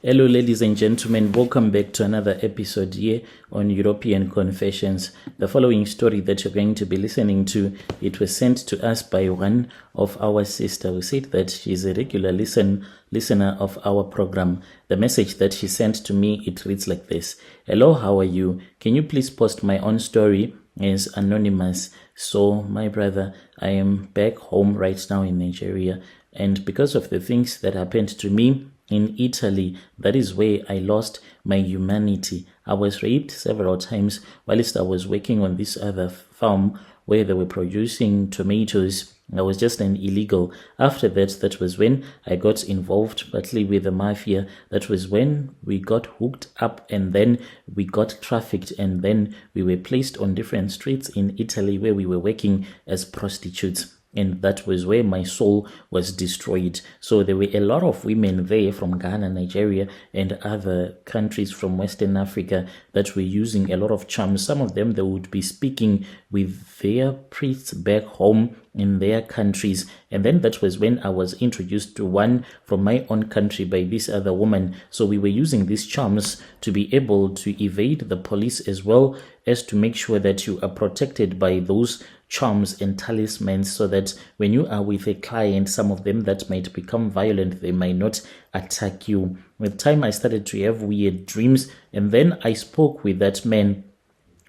Hello, ladies and gentlemen. Welcome back to another episode here on European Confessions. The following story that you're going to be listening to, it was sent to us by one of our sisters who said that she's a regular listener of our program. The message that she sent to me, it reads like this. Hello, how are you? Can you please post my own story as anonymous? So, my brother, I am back home right now in Nigeria, and because of the things that happened to me in Italy, that is where I lost my humanity. I was raped several times whilst I was working on this other farm where they were producing tomatoes. I was just an illegal. After that was when I got involved partly with the mafia. That was when we got hooked up, and then we got trafficked, and then we were placed on different streets in Italy where we were working as prostitutes. And that was where my soul was destroyed. So there were a lot of women there from Ghana, Nigeria, and other countries from Western Africa that were using a lot of charms. Some of them, they would be speaking with their priests back home in their countries. And then that was when I was introduced to one from my own country by this other woman. So we were using these charms to be able to evade the police, as well as to make sure that you are protected by those charms and talismans, so that when you are with a client, some of them that might become violent, they might not attack you. With time, I started to have weird dreams, and then I spoke with that man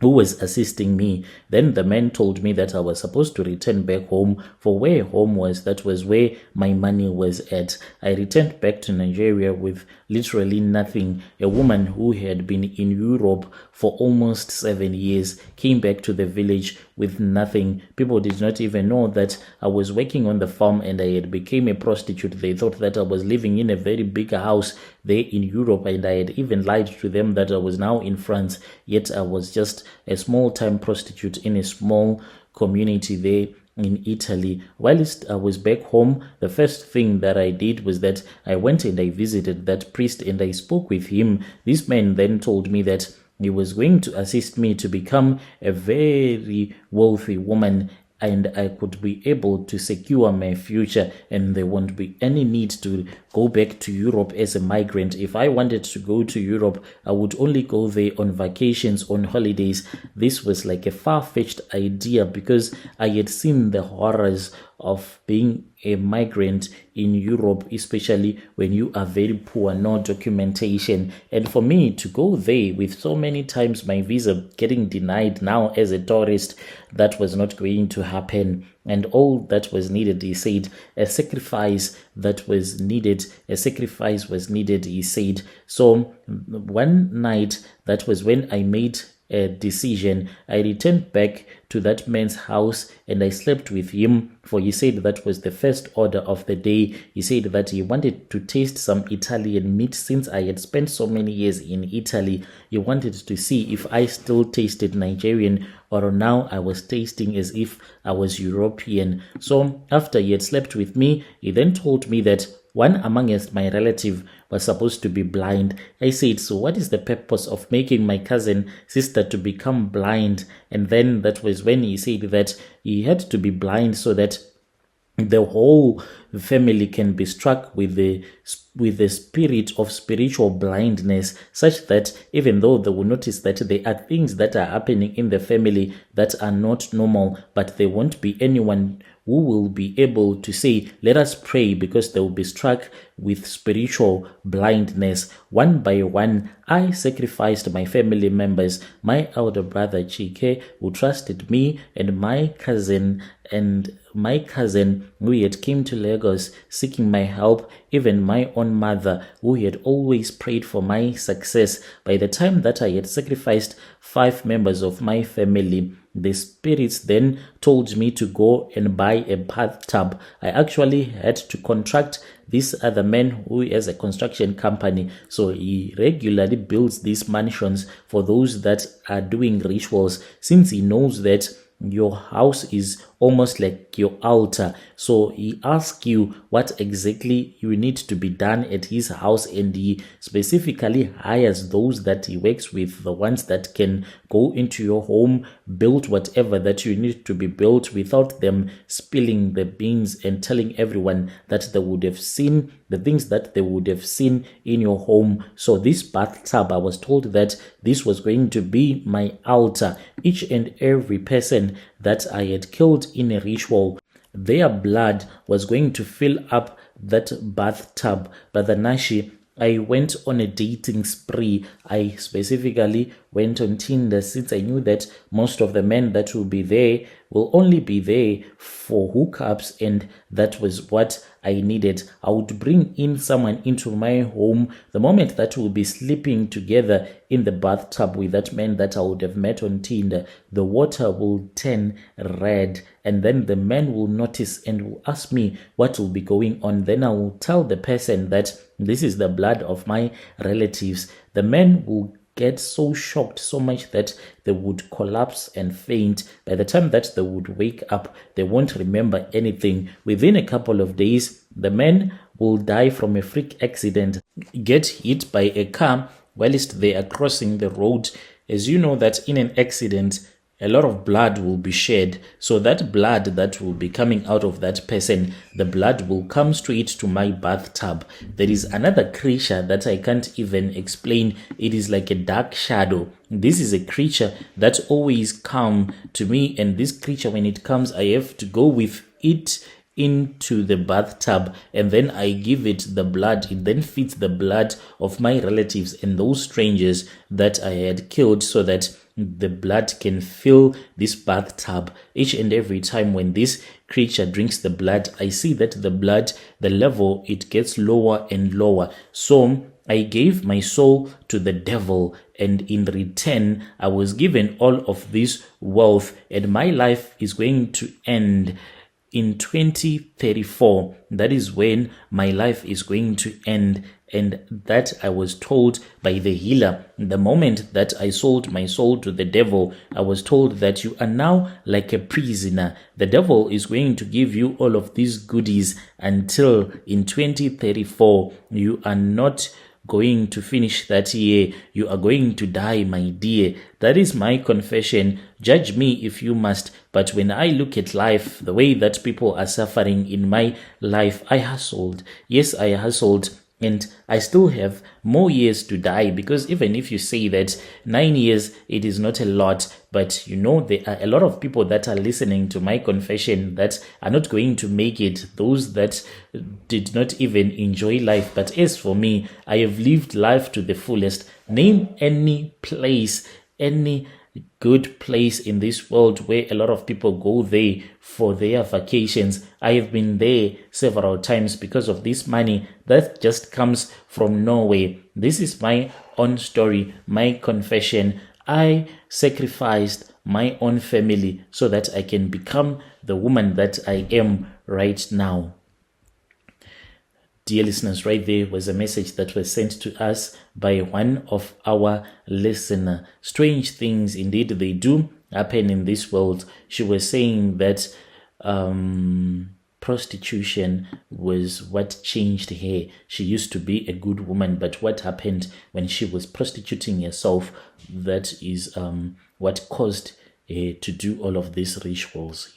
who was assisting me. Then the man told me that I was supposed to return back home, for where home was, that was where my money was at. I returned back to Nigeria with literally nothing. A woman who had been in Europe for almost 7 years came back to the village with nothing. People did not even know that I was working on the farm and I had become a prostitute. They thought that I was living in a very big house there in Europe, and I had even lied to them that I was now in France, yet I was just a small-time prostitute in a small community there in Italy. Whilst I was back home, the first thing that I did was that I went and I visited that priest and I spoke with him. This man then told me that he was going to assist me to become a very wealthy woman, and I could be able to secure my future, and there won't be any need to go back to Europe as a migrant. If I wanted to go to Europe, I would only go there on vacations, on holidays. This was like a far-fetched idea because I had seen the horrors of being a migrant in Europe, especially when you are very poor, no documentation. And for me to go there with so many times my visa getting denied now as a tourist, that was not going to happen. And all that was needed, he said, a sacrifice was needed, he said. So one night, that was when I made a decision. I returned back to that man's house and I slept with him, for he said that was the first order of the day. He said that he wanted to taste some Italian meat. Since I had spent so many years in Italy, he wanted to see if I still tasted Nigerian, or now I was tasting as if I was European. So after he had slept with me, he then told me that one amongst my relative was supposed to be blind. I said, so what is the purpose of making my cousin sister to become blind? And then that was when he said that he had to be blind so that the whole family can be struck with the spirit of spiritual blindness, such that even though they will notice that there are things that are happening in the family that are not normal, but there won't be anyone who will be able to say, let us pray, because they will be struck with spiritual blindness. One by one, I sacrificed my family members, my elder brother Chike, who trusted me, and my cousin who had came to Lagos seeking my help, even my own mother who had always prayed for my success. By the time that I had sacrificed 5 members of my family, the spirits then told me to go and buy a bathtub. I actually had to contract this other man who has a construction company. So he regularly builds these mansions for those that are doing rituals, since he knows that your house is almost like your altar. So he asks you what exactly you need to be done at his house, and he specifically hires those that he works with, the ones that can go into your home, build whatever that you need to be built without them spilling the beans and telling everyone that they would have seen the things that they would have seen in your home. So this bathtub, I was told that this was going to be my altar. Each and every person that I had killed in a ritual, their blood was going to fill up that bathtub. But the Nashi, I went on a dating spree. I specifically went on Tinder since I knew that most of the men that will be there will only be there for hookups, and that was what I needed. I would bring in someone into my home the moment that we'll be sleeping together in the bathtub with that man that I would have met on Tinder. The water will turn red, and then the man will notice and will ask me what will be going on. Then I will tell the person that this is the blood of my relatives. The man will get so shocked so much that they would collapse and faint. By the time that they would wake up, they won't remember anything. Within a couple of days, the man will die from a freak accident, get hit by a car whilst they are crossing the road. As you know that in an accident, a lot of blood will be shed. So that blood that will be coming out of that person, the blood will come straight to my bathtub. There is another creature that I can't even explain. It is like a dark shadow. This is a creature that always comes to me, and this creature, when it comes, I have to go with it into the bathtub, and then I give it the blood. It then feeds the blood of my relatives and those strangers that I had killed, so that the blood can fill this bathtub. Each and every time when this creature drinks the blood, I see that the blood, the level, it gets lower and lower. So I gave my soul to the devil, and in return, I was given all of this wealth, and my life is going to end in 2034. That is when my life is going to end. And that I was told by the healer. The moment that I sold my soul to the devil, I was told that you are now like a prisoner. The devil is going to give you all of these goodies until in 2034. You are not going to finish that year. You are going to die, my dear. That is my confession. Judge me if you must. But when I look at life, the way that people are suffering in my life, I hustled. Yes, I hustled. And I still have more years to die, because even if you say that 9 years, it is not a lot, but you know, there are a lot of people that are listening to my confession that are not going to make it, those that did not even enjoy life. But as for me, I have lived life to the fullest. Name any place, any good place in this world where a lot of people go there for their vacations. I have been there several times because of this money that just comes from Norway. This is my own story, my confession. I sacrificed my own family so that I can become the woman that I am right now. Dear listeners, right there was a message that was sent to us by one of our listeners. Strange things indeed they do happen in this world. She was saying that prostitution was what changed her. She used to be a good woman, but what happened when she was prostituting herself, that is what caused her to do all of these rituals.